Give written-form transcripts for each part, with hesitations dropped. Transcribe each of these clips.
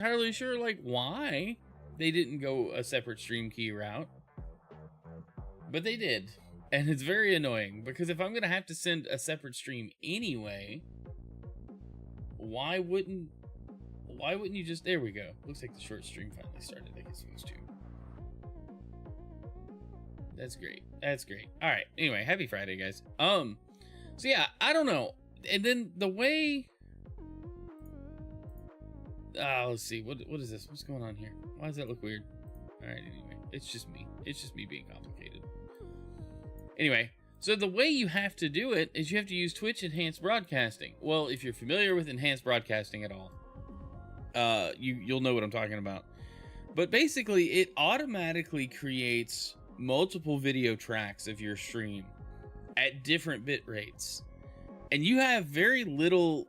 entirely sure like why they didn't go a separate stream key route, but they did. And it's very annoying because if I'm gonna have to send a separate stream anyway, why wouldn't you just, there we go. Looks like the short stream finally started like it's supposed to. That's great. That's great. All right. Anyway, happy Friday, guys. So yeah, I don't know. And then the way, let's see. What is this? What's going on here? Why does that look weird? All right. Anyway, it's just me. It's just me being complicated. Anyway, so the way you have to do it is you have to use Twitch Enhanced Broadcasting. Well, if you're familiar with Enhanced Broadcasting at all, you'll know what I'm talking about. But basically, it automatically creates multiple video tracks of your stream at different bit rates, and you have very little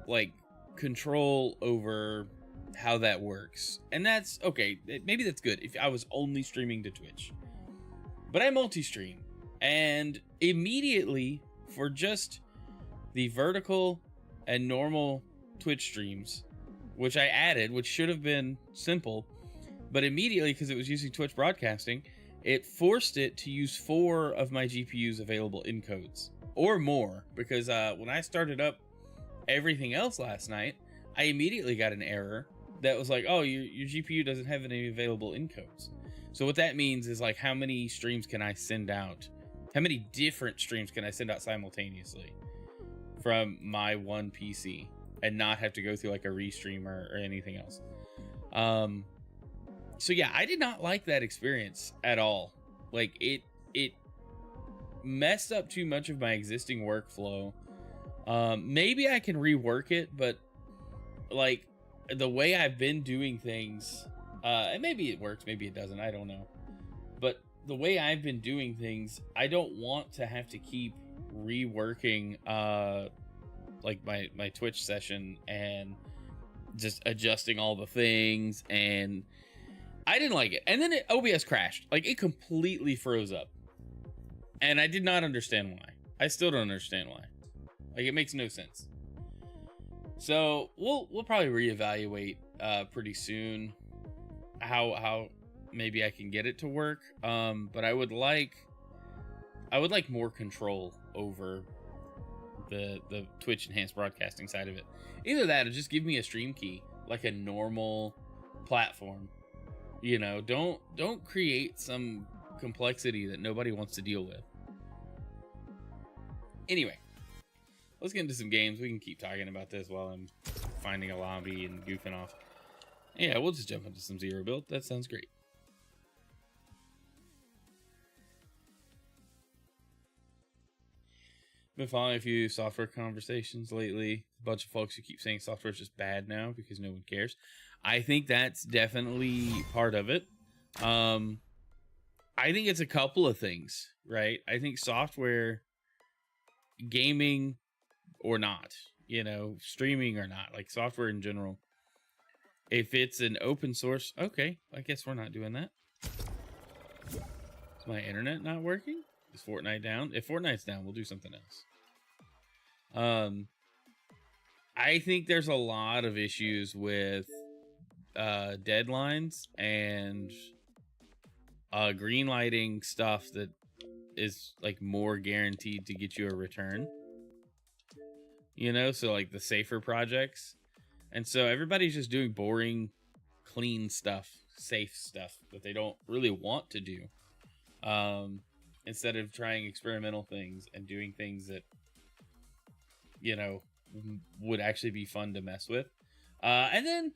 like control over how that works. And that's okay. Maybe that's good if I was only streaming to Twitch, but I multi-stream, and immediately for just the vertical and normal Twitch streams, which I added, which should have been simple, but immediately, because it was using Twitch Broadcasting, it forced it to use 4 of my GPU's available encodes, or more, because when I started up everything else last night, I immediately got an error that was like, oh, your GPU doesn't have any available encodes. So what that means is like, how many streams can I send out? How many different streams can I send out simultaneously from my one PC and not have to go through like a restream or anything else? So yeah, I did not like that experience at all. Like it messed up too much of my existing workflow. Maybe I can rework it, but like the way I've been doing things, and maybe it works, maybe it doesn't, I don't know. But the way I've been doing things, I don't want to have to keep reworking like my Twitch session and just adjusting all the things, and I didn't like it. And then OBS crashed. Like it completely froze up. And I did not understand why. I still don't understand why. Like it makes no sense. So we'll probably reevaluate pretty soon how maybe I can get it to work. But I would like more control over the Twitch Enhanced Broadcasting side of it. Either that or just give me a stream key like a normal platform. You know, don't create some complexity that nobody wants to deal with. Anyway, let's get into some games. We can keep talking about this while I'm finding a lobby and goofing off. Yeah, we'll just jump into some Zero Build. That sounds great. Been following a few software conversations lately. A bunch of folks who keep saying software is just bad now because no one cares. I think that's definitely part of it. I think it's a couple of things, right? I think software, gaming or not, you know, streaming or not, like software in general, if it's an open source, okay, I guess we're not doing that. Is my internet not working? Is Fortnite down? If Fortnite's down, we'll do something else. I think there's a lot of issues with deadlines and green lighting stuff that is like more guaranteed to get you a return, you know, so like the safer projects. And so everybody's just doing boring, clean stuff, safe stuff that they don't really want to do, instead of trying experimental things and doing things that, you know, would actually be fun to mess with. And then,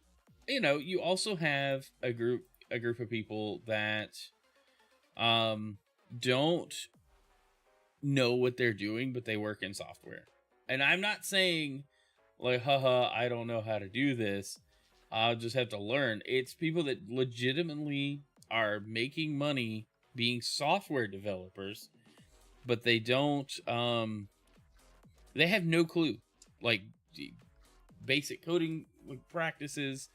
you know, you also have a group of people that don't know what they're doing, but they work in software. And I'm not saying like, haha, I don't know how to do this, I'll just have to learn. It's people that legitimately are making money being software developers, but they don't, they have no clue, like basic coding practices,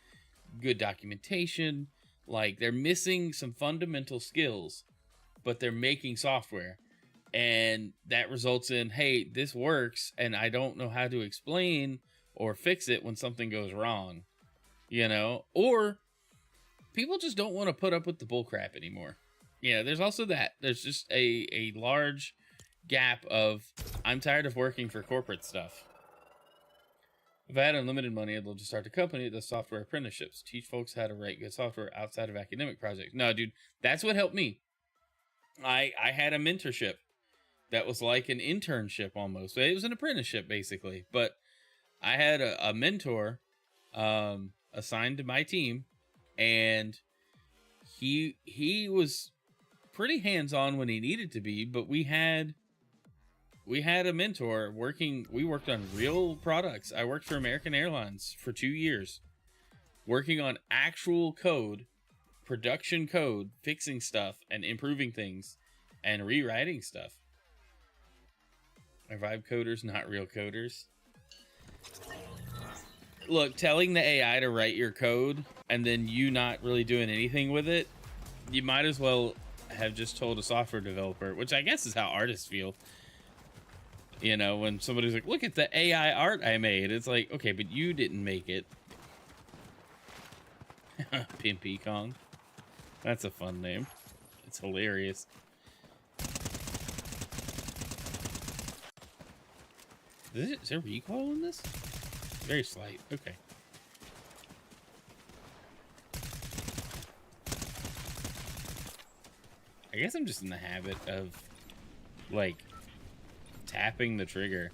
good documentation. Like they're missing some fundamental skills, but they're making software, and that results in, hey, this works and I don't know how to explain or fix it when something goes wrong. you know, or people just don't want to put up with the bullcrap anymore. Yeah, there's also that. There's just a large gap of, I'm tired of working for corporate stuff. If I had unlimited money, I'd love to start a company that does software apprenticeships. Teach folks how to write good software outside of academic projects. No, dude, that's what helped me. I had a mentorship that was like an internship almost. It was an apprenticeship, basically. But I had a mentor assigned to my team, and he was pretty hands-on when he needed to be, but we had a mentor working. We worked on real products. I worked for American Airlines for 2 years, working on actual code, production code, fixing stuff and improving things and rewriting stuff. Are vibe coders not real coders? Look, telling the AI to write your code and then you not really doing anything with it, you might as well have just told a software developer, which I guess is how artists feel. You know, when somebody's like, look at the AI art I made. It's like, okay, but you didn't make it. Pimpy Kong. That's a fun name. It's hilarious. Is there recoil in this? Very slight. Okay. I guess I'm just in the habit of, like, tapping the trigger.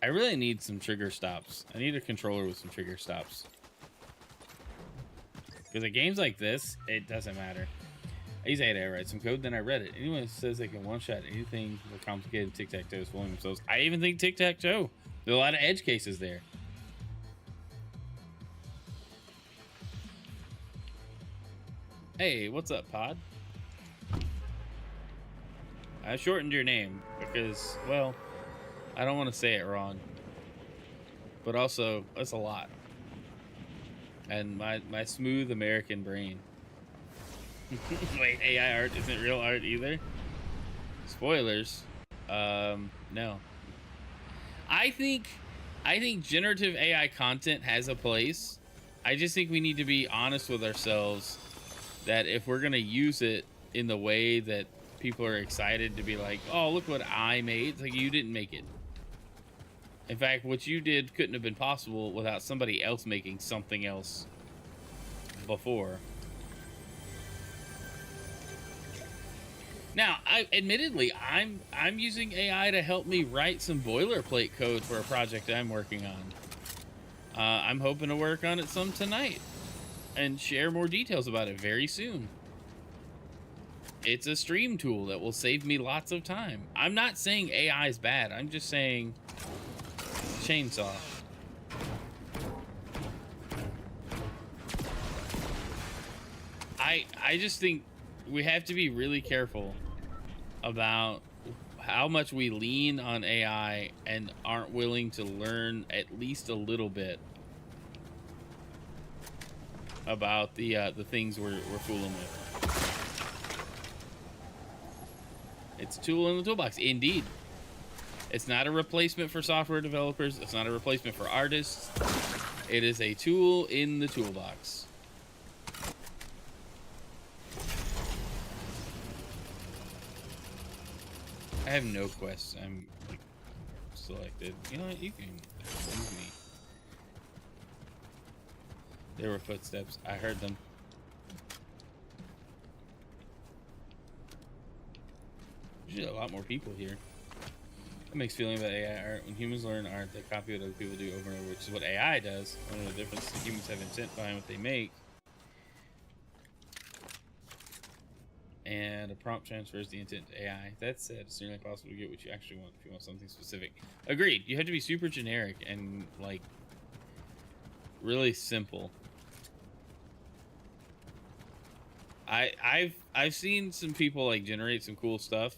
I really need some trigger stops. I need a controller with some trigger stops. Because at games like this, it doesn't matter. I used to write some code, then I read it. Anyone who says they can one-shot anything more complicated tic-tac-toe is fooling themselves. I even think tic-tac-toe. There are a lot of edge cases there. Hey, what's up, Pod? I shortened your name because, well, I don't want to say it wrong. But also, that's a lot. And my smooth American brain. Wait, AI art isn't real art either? Spoilers. No. I think generative AI content has a place. I just think we need to be honest with ourselves that if we're going to use it in the way that people are excited to be like, oh, look what I made. It's like, you didn't make it. In fact, what you did couldn't have been possible without somebody else making something else before. Now, admittedly, I'm using AI to help me write some boilerplate code for a project I'm working on. I'm hoping to work on it some tonight and share more details about it very soon. It's a stream tool that will save me lots of time. I'm not saying AI is bad. I'm just saying chainsaw. I just think we have to be really careful about how much we lean on AI and aren't willing to learn at least a little bit about the things we're fooling with. It's a tool in the toolbox, indeed. It's not a replacement for software developers. It's not a replacement for artists. It is a tool in the toolbox. I have no quests. I'm like selected. You know what? You can use me. There were footsteps. I heard them. Usually a lot more people here. It makes feeling about AI art. When humans learn art, they copy what other people do over and over, which is what AI does. One of the differences, humans have intent behind what they make. And a prompt transfers the intent to AI. That said, it's nearly impossible to get what you actually want if you want something specific. Agreed. You have to be super generic and, like, really simple. I've seen some people, like, generate some cool stuff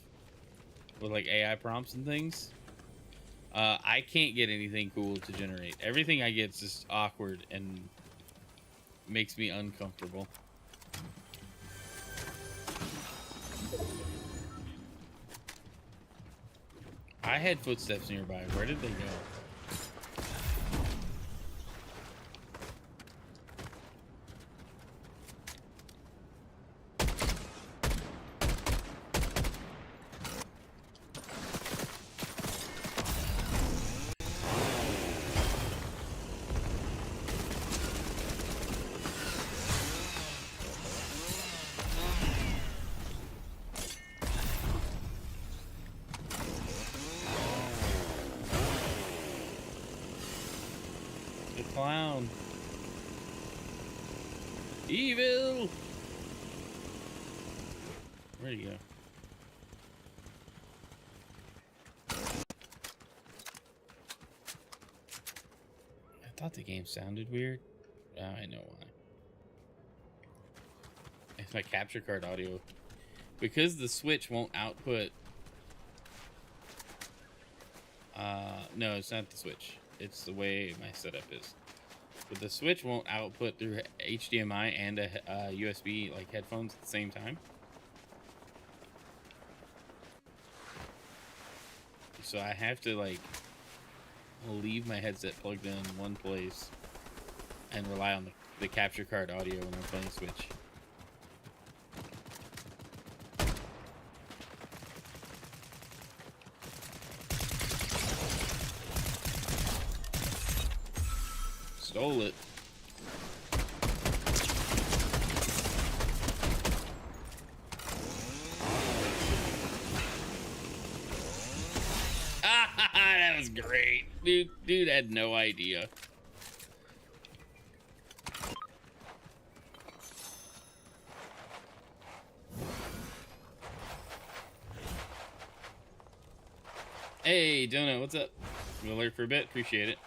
with, like, AI prompts and things. I can't get anything cool to generate. Everything I get is just awkward and makes me uncomfortable. I had footsteps nearby. Where did they go? clown. Evil! Where'd he go? I thought the game sounded weird. Oh, I know why. It's my capture card audio. Because the Switch won't output... no, it's not the Switch. It's the way my setup is. But the Switch won't output through HDMI and a USB like headphones at the same time. So I have to like leave my headset plugged in one place and rely on the capture card audio when I'm playing Switch. Stole it. That was great. Dude had no idea. Hey, Donut, what's up? You alert for a bit? Appreciate it.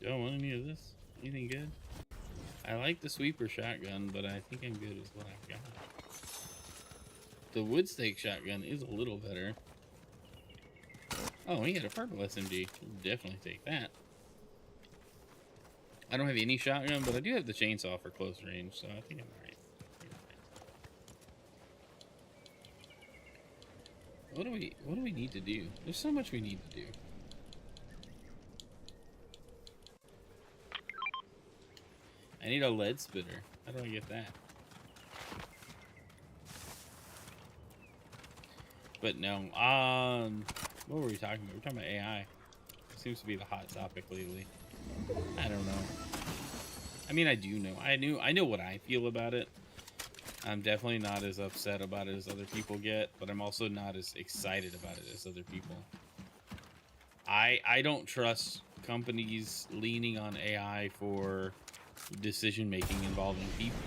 Don't want any of this? Anything good? I like the sweeper shotgun, but I think I'm good with what I've got. The wood stake shotgun is a little better. Oh, he had a purple SMG. Definitely take that. I don't have any shotgun, but I do have the chainsaw for close range, so I think I'm alright. What do we need to do? There's so much we need to do. I need a lead spitter. How do I get that? But no, what were we talking about? We're talking about AI. It seems to be the hot topic lately. I don't know. I mean, I do know. I know what I feel about it. I'm definitely not as upset about it as other people get, but I'm also not as excited about it as other people. I don't trust companies leaning on AI for decision making involving people.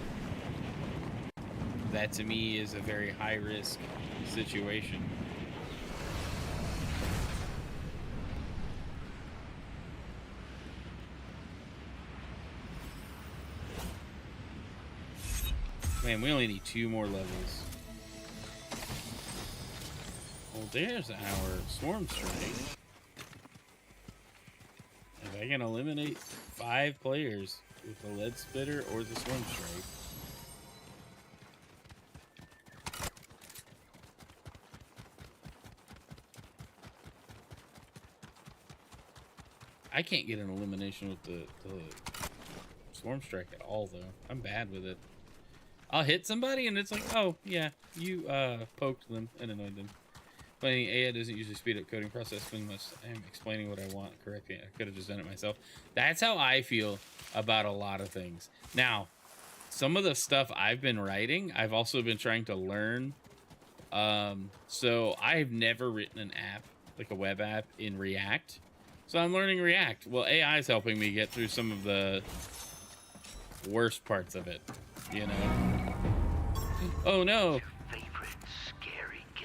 That to me is a very high risk situation. Man, we only need 2 more levels. Well, there's our swarm strike. If I can eliminate 5 players with the lead spitter or the swarm strike. I can't get an elimination with the swarm strike at all, though. I'm bad with it. I'll hit somebody and it's like, oh, yeah, you poked them and annoyed them. But AI doesn't usually speed up coding process unless I'm explaining what I want correctly. I could have just done it myself. That's how I feel about a lot of things. Now, some of the stuff I've been writing, I've also been trying to learn. So I've never written an app, like a web app, in React. So I'm learning React. Well, AI is helping me get through some of the worst parts of it, you know? Oh, no. Favorite scary game.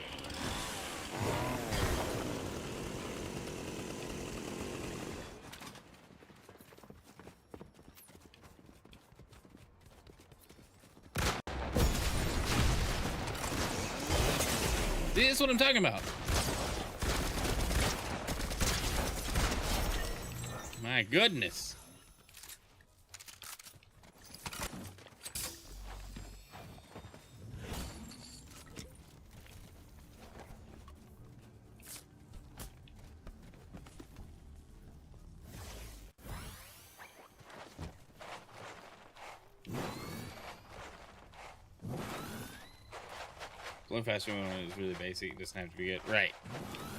See, that's what I'm talking about. My goodness. One fast one is really basic. It doesn't have to be good. Right.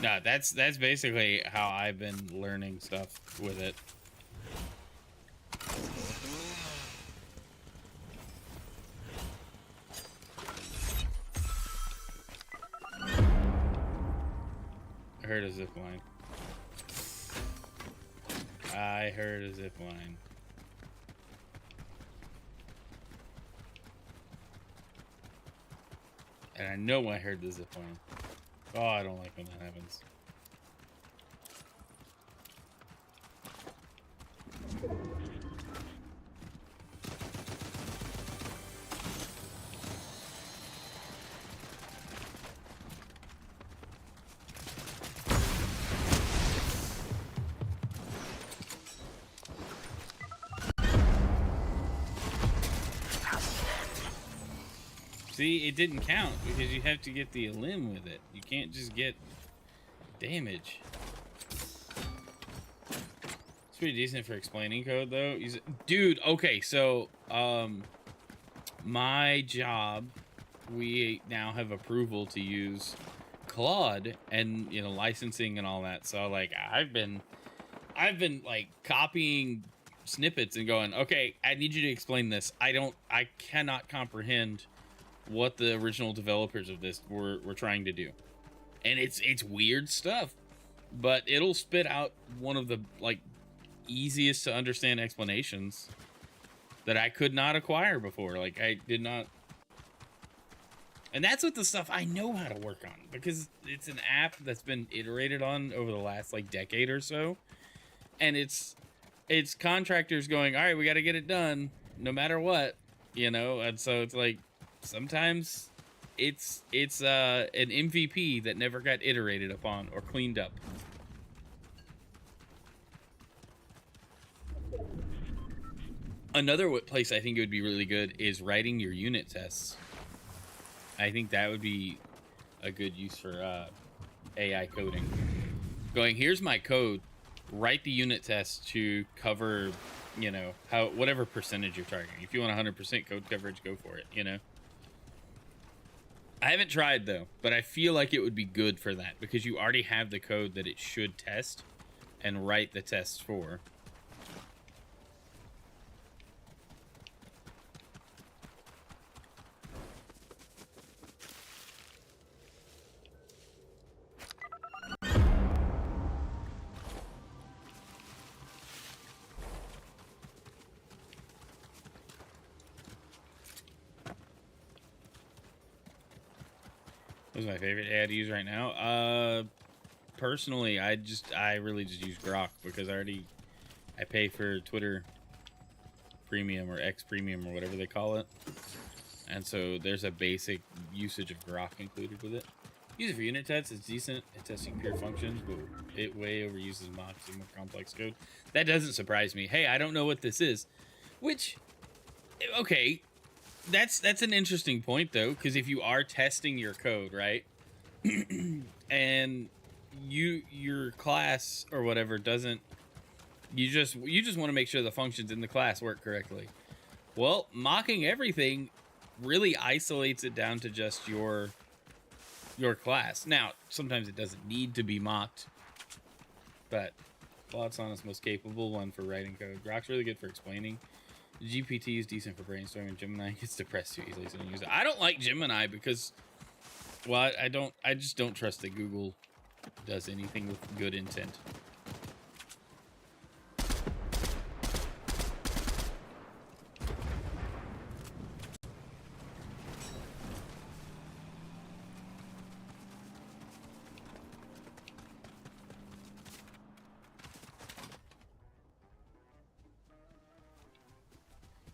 No, that's basically how I've been learning stuff with it. heard a zip line. I heard a zip line. And I know I heard the zip line. Oh, I don't like when that happens. See, it didn't count because you have to get the limb with it. You can't just get damage. It's pretty decent for explaining code, though. Dude, okay, so my job, we now have approval to use Claude and, you know, licensing and all that. So like I've been like copying snippets and going, okay, I need you to explain this. I cannot comprehend what the original developers of this were trying to do. And it's weird stuff, but it'll spit out one of the like easiest to understand explanations that I could not acquire before. Like I did not. And that's what the stuff I know how to work on, because it's an app that's been iterated on over the last like decade or so. And it's contractors going, all right, we got to get it done no matter what, you know? And so it's like, sometimes it's an MVP that never got iterated upon or cleaned up. Another place I think it would be really good is writing your unit tests. I think that would be a good use for AI coding. Going, here's my code, write the unit test to cover, you know, whatever percentage you're targeting. If you want 100% code coverage, go for it, you know? I haven't tried though, but I feel like it would be good for that because you already have the code that it should test and write the tests for. What's my favorite AI to use right now? Personally, I really just use Grok because I pay for Twitter Premium or X Premium or whatever they call it. And so there's a basic usage of Grok included with it. Use it for unit tests, it's decent at testing pure functions, but it way overuses mocks and more complex code. That doesn't surprise me. Hey, I don't know what this is. Which, okay, that's an interesting point though, because if you are testing your code, right, and your class or whatever doesn't, you just want to make sure the functions in the class work correctly. Well, mocking everything really isolates it down to just your class. Now, sometimes it doesn't need to be mocked, but Claude's honest most capable one for writing code. Grok's really good for explaining. GPT is decent for brainstorming. Gemini gets depressed too easily, so don't use it. I don't like Gemini because, well, I just don't trust that Google does anything with good intent.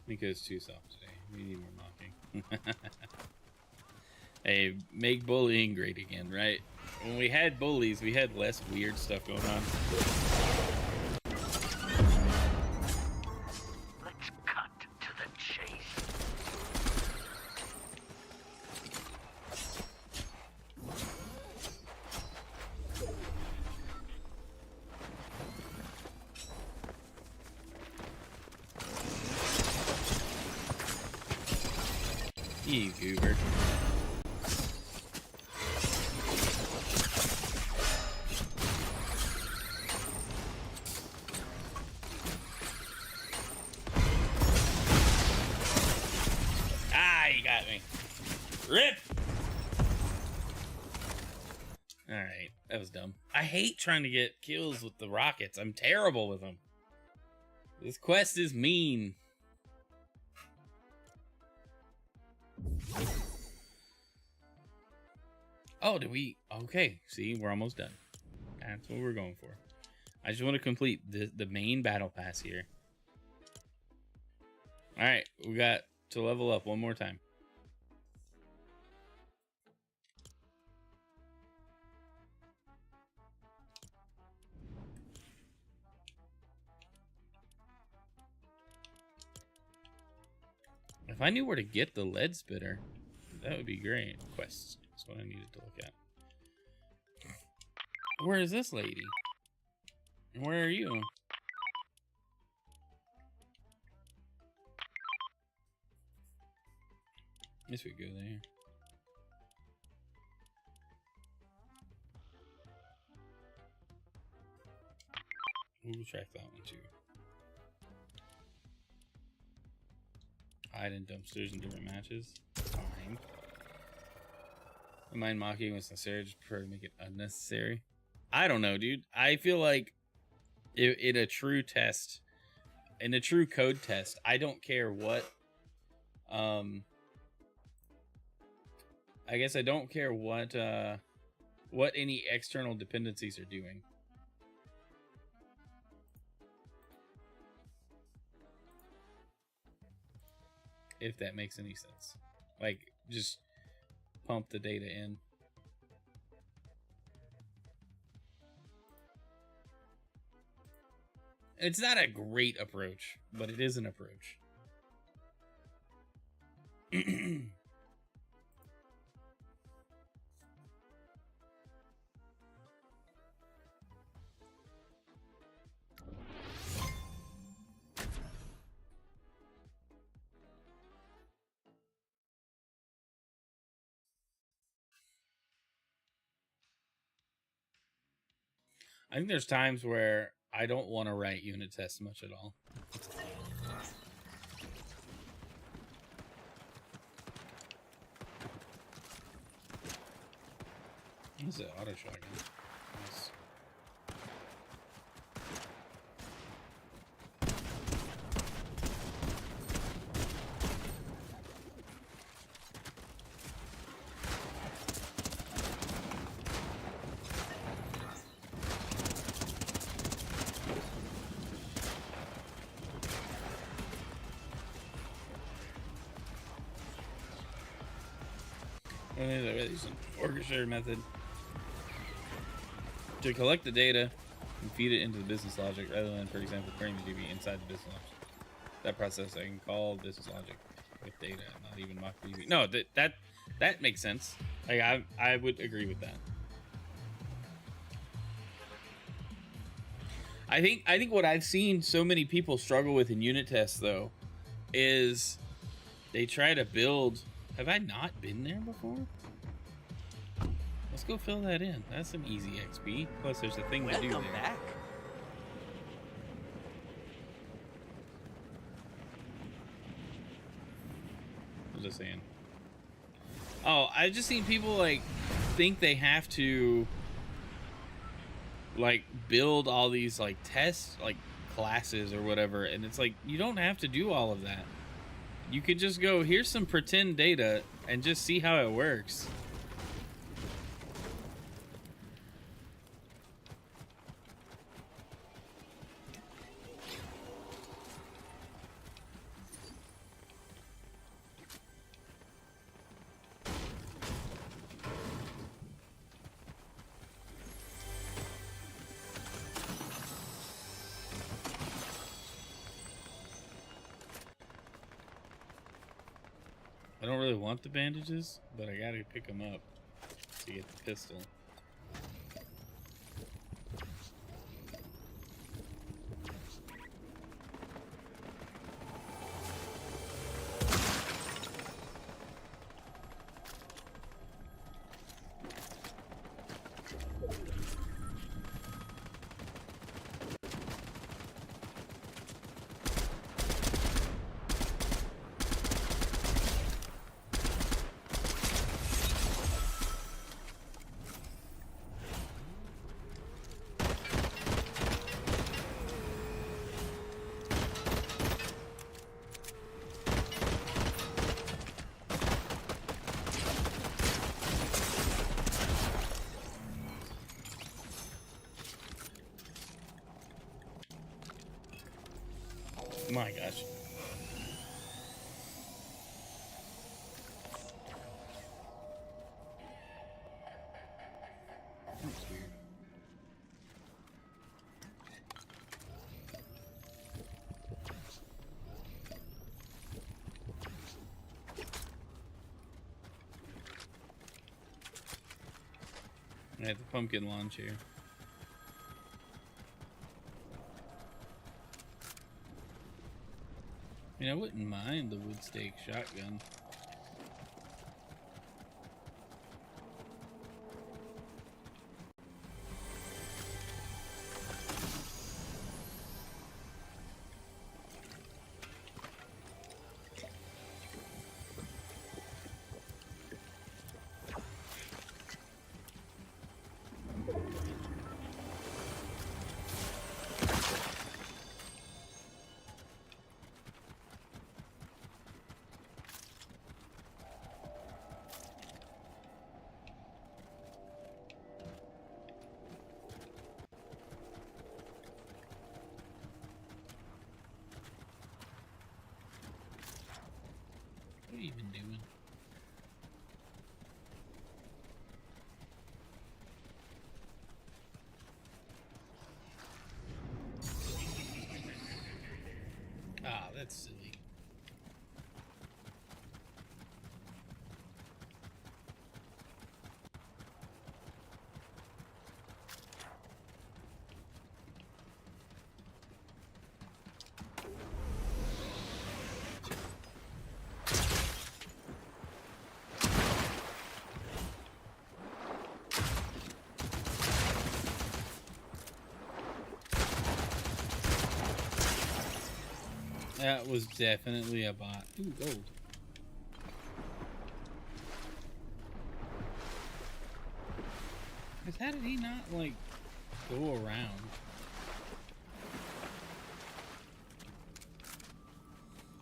Nico's too soft today. We need more mocking. Hey, make bullying great again, right? When we had bullies, we had less weird stuff going on. Let's cut to the chase. You goober. Ah, you got me. Rip! Alright. That was dumb. I hate trying to get kills with the rockets. I'm terrible with them. This quest is mean. Oh, did we? Okay, see, we're almost done. That's what we're going for. I just want to complete the main battle pass here. All right, we got to level up one more time. If I knew where to get the lead spitter, that would be great. Quests. That's what I needed to look at. Where is this lady? Where are you? Guess we go there. We'll track that one too. Hide in dumpsters in different matches. Fine. I mind mocking was necessary, just prefer to make it unnecessary. I don't know, dude. I feel like in a true test, in a true code test, I don't care what. I guess I don't care what any external dependencies are doing. If that makes any sense. Like, just pump the data in. It's not a great approach, but it is an approach. I think there's times where I don't want to write unit tests much at all. This is an auto shotgun. Nice. There's an orchestrator method to collect the data and feed it into the business logic rather than, for example, creating the DB inside the business logic. That process I can call business logic with data, not even mock DB. No, that makes sense. Like I would agree with that. I think what I've seen so many people struggle with in unit tests though is they try to build. Have I not been there before? Let's go fill that in. That's some easy XP. Plus, there's a thing to do there. Welcome back. What was I saying? Oh, I've just seen people like think they have to like build all these like tests, like classes or whatever, and it's like you don't have to do all of that. You could just go, here's some pretend data and just see how it works. I don't really want the bandages, but I gotta pick them up to get the pistol. My gosh. That's weird. I had the pumpkin launch here. I mean, I wouldn't mind the wood stake shotgun. What are you even doing? Ah, that's silly. That was definitely a bot. Ooh, gold. Because how did he not, like, go around?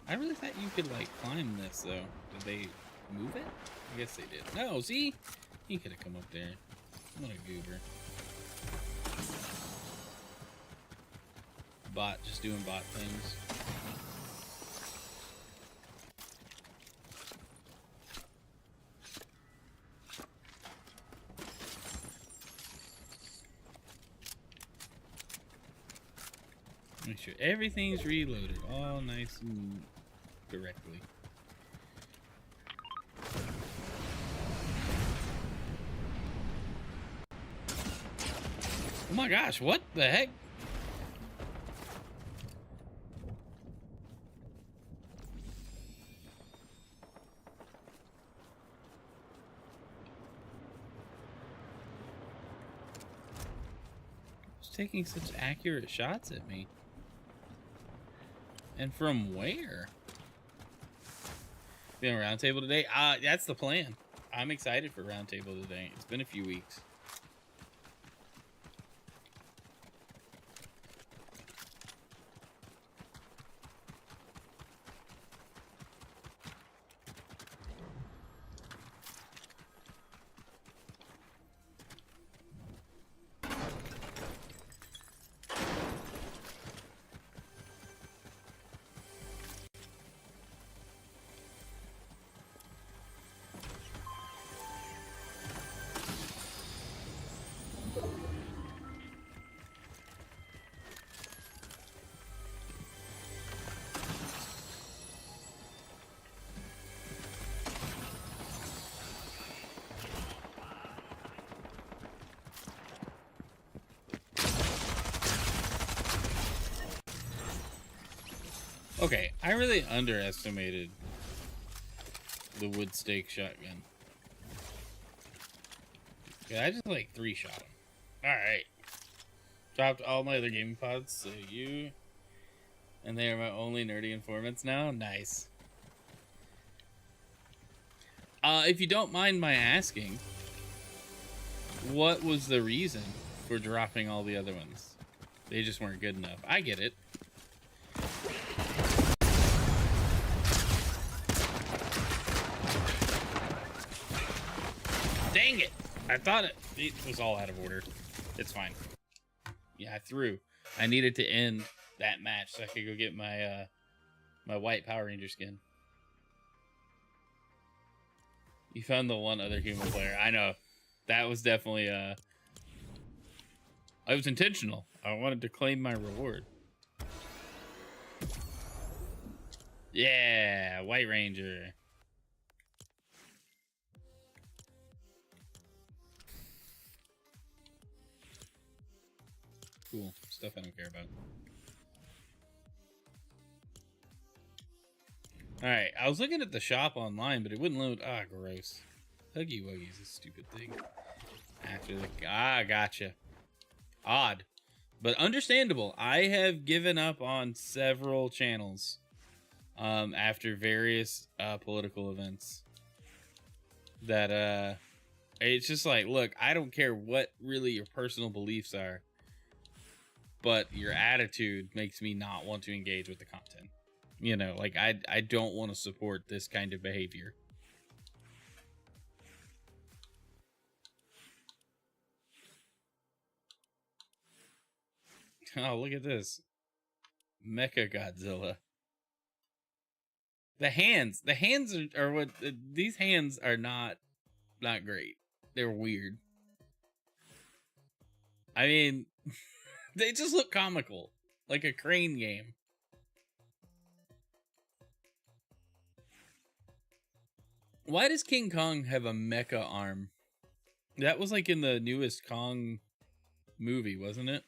I really thought you could, like, climb this, though. Did they move it? I guess they did. No, see? He could have come up there. What a goober. Bot just doing bot things. Make sure everything's reloaded, all nice and correctly. Oh my gosh, what the heck? It's taking such accurate shots at me. And from where? Being a roundtable today? That's the plan. I'm excited for roundtable today. It's been a few weeks. Okay, I really underestimated the wood stake shotgun. Yeah, I just like 3-shot him. Alright. Dropped all my other gaming pods, so you and they are my only nerdy informants now. Nice. If you don't mind my asking, what was the reason for dropping all the other ones? They just weren't good enough. I get it. Dang it! I thought it was all out of order. It's fine. Yeah, I threw. I needed to end that match so I could go get my My white Power Ranger skin. You found the one other human player. I know. That was definitely, it was intentional. I wanted to claim my reward. Yeah, White Ranger. Cool. Stuff I don't care about. Alright, I was looking at the shop online, but it wouldn't load. Ah, gross. Huggy Wuggy's a stupid thing. After the... Ah, gotcha. Odd. But understandable. I have given up on several channels after various political events. That, it's just like, look, I don't care what really your personal beliefs are, but your attitude makes me not want to engage with the content. You know, like, I don't want to support this kind of behavior. Oh, look at this. Mecha Godzilla. The hands are what, these hands are not great. They're weird. I mean, they just look comical, like a crane game. Why does King Kong have a mecha arm? That was like in the newest Kong movie, wasn't it?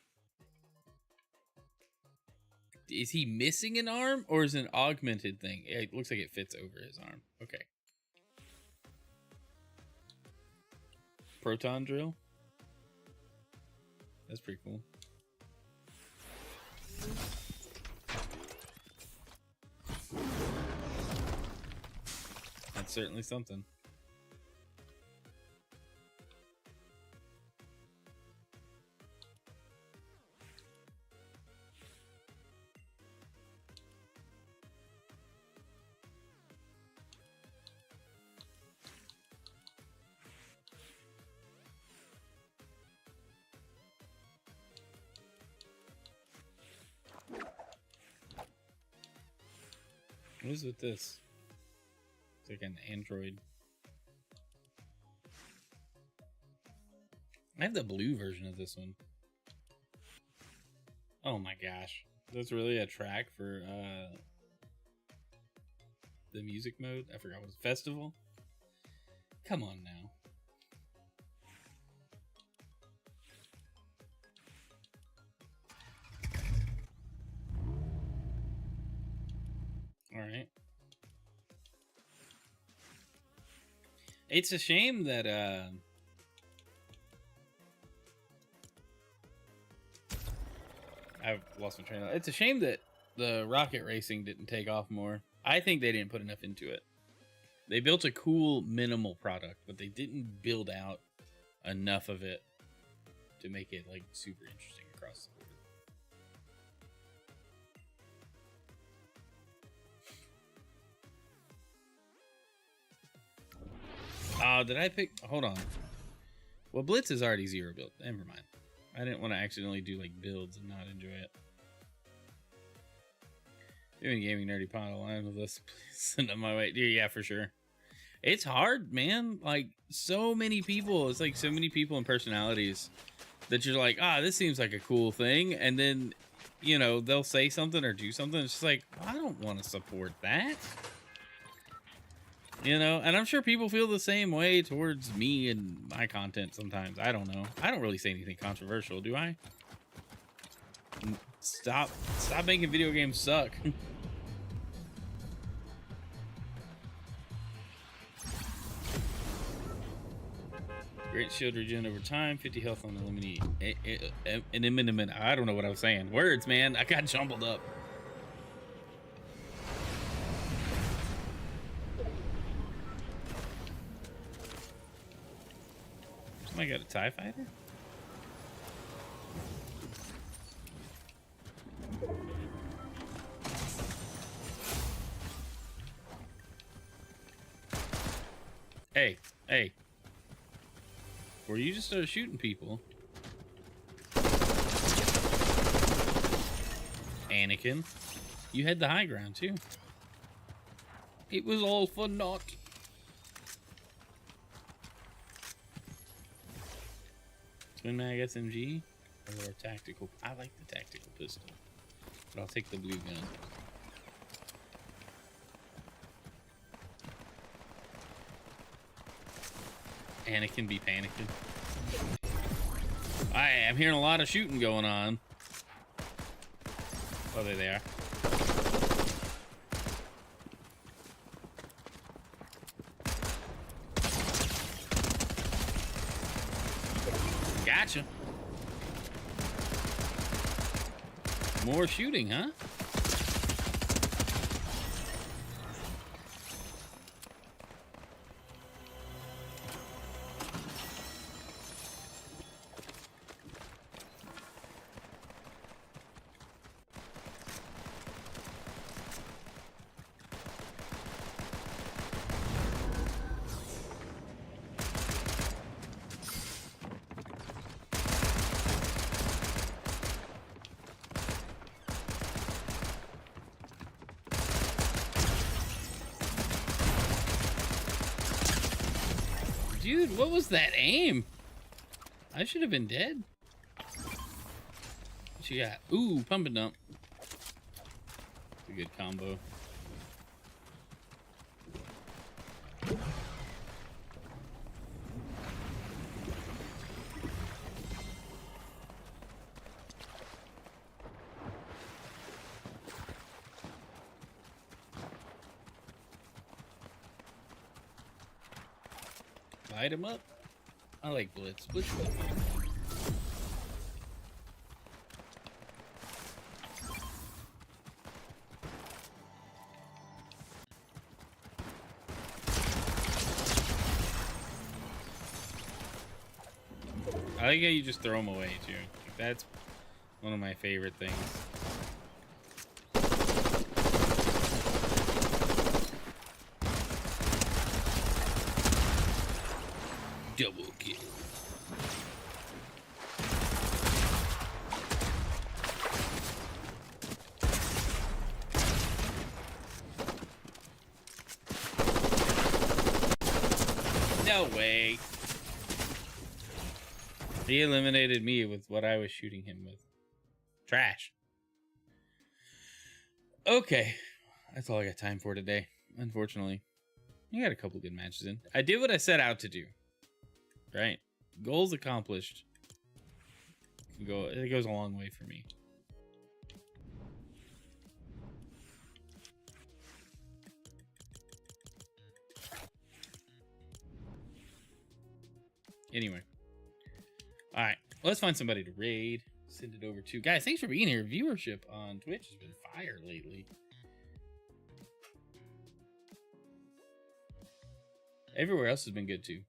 Is he missing an arm, or is it an augmented thing? It looks like it fits over his arm. Okay. Proton drill? That's pretty cool. That's certainly something. What is with this? It's like an android. I have the blue version of this one. Oh my gosh. That's really a track for the music mode? I forgot what it was. Festival? Come on now. Alright. It's a shame that I've lost my train of thought. It's a shame that the rocket racing didn't take off more. I think they didn't put enough into it. They built a cool minimal product, but they didn't build out enough of it to make it like super interesting across the board. Oh, did I pick? Hold on. Well, Blitz is already 0 build. Never mind. I didn't want to accidentally do like builds and not enjoy it. Doing gaming nerdy pod line with us, please send them my way. Yeah, for sure. It's hard, man. Like so many people. It's like so many people and personalities that you're like, ah, this seems like a cool thing, and then you know they'll say something or do something. It's just like, I don't want to support that. You know, and I'm sure people feel the same way towards me and my content sometimes. I don't know. I don't really say anything controversial, do I? Stop making video games suck. Great shield regen over time, 50 health on eliminate. I don't know what I was saying. Words, man. I got jumbled up. I got a TIE fighter? Hey, hey. Before you just started shooting people. Anakin, you had the high ground too. It was all for naught. Twin mag SMG or a tactical? I like the tactical pistol, but I'll take the blue gun. Anakin be panicking. I'm hearing a lot of shooting going on. Oh, there they are. Gotcha. More shooting, huh? Dude, what was that aim? I should have been dead. What you got? Ooh, pump and dump. It's a good combo. Light him up. I like Blitz. Blitz is fun. I like how you just throw them away too. Like, that's one of my favorite things. Double kill. No way. He eliminated me with what I was shooting him with. Trash. Okay. That's all I got time for today, unfortunately. You got a couple good matches in. I did what I set out to do. Right? Goals accomplished. It goes a long way for me. Anyway. Alright. Let's find somebody to raid. Send it over to. Guys, thanks for being here. Viewership on Twitch has been fire lately. Everywhere else has been good too.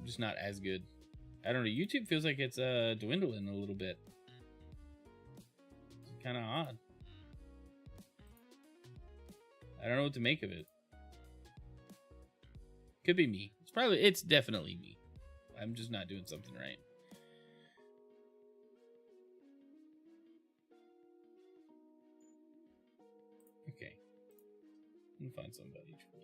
Just not as good. I don't know. YouTube feels like it's dwindling a little bit. It's kind of odd. I don't know what to make of it. Could be me. It's definitely me. I'm just not doing something right. Okay. Let me find somebody to raid.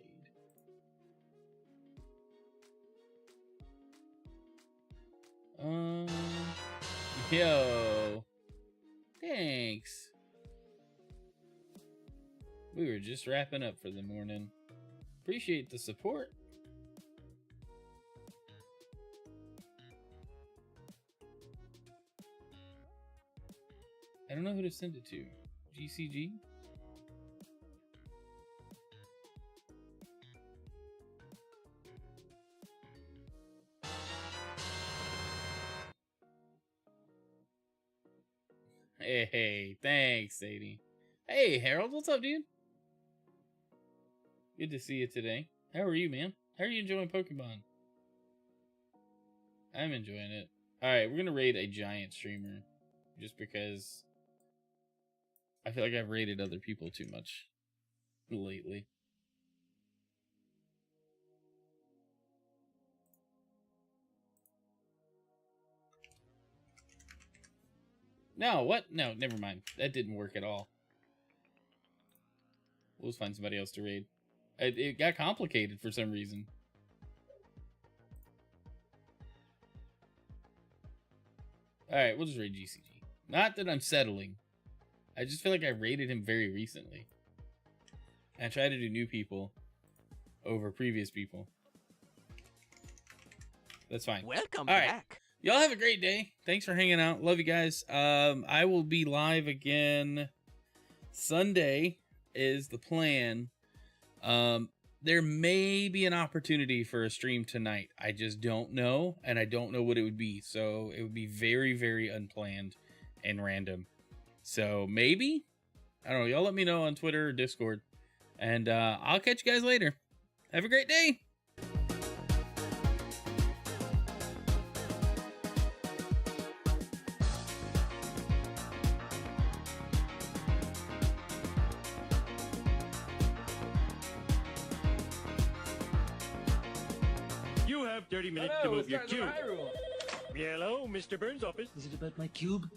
Yo. Thanks. We were just wrapping up for the morning. Appreciate the support. I don't know who to send it to. GCG? Hey, thanks, Sadie. Hey, Harold, what's up, dude? Good to see you today. How are you, man? How are you enjoying Pokemon? I'm enjoying it. Alright, we're gonna raid a giant streamer. Just because I feel like I've raided other people too much lately. No, what? No, never mind. That didn't work at all. We'll just find somebody else to raid. It got complicated for some reason. Alright, we'll just raid GCG. Not that I'm settling. I just feel like I raided him very recently. I try to do new people over previous people. That's fine. Welcome All right. back. Y'all have a great day. Thanks for hanging out. Love you guys. I will be live again Sunday is the plan. There may be an opportunity for a stream tonight. I just don't know, and I don't know what it would be. So it would be very, very unplanned and random. So maybe, I don't know. Y'all let me know on Twitter or Discord, and I'll catch you guys later. Have a great day. You have 30 minutes to move your cube. Hello, Mr. Burns' office. Is it about my cube?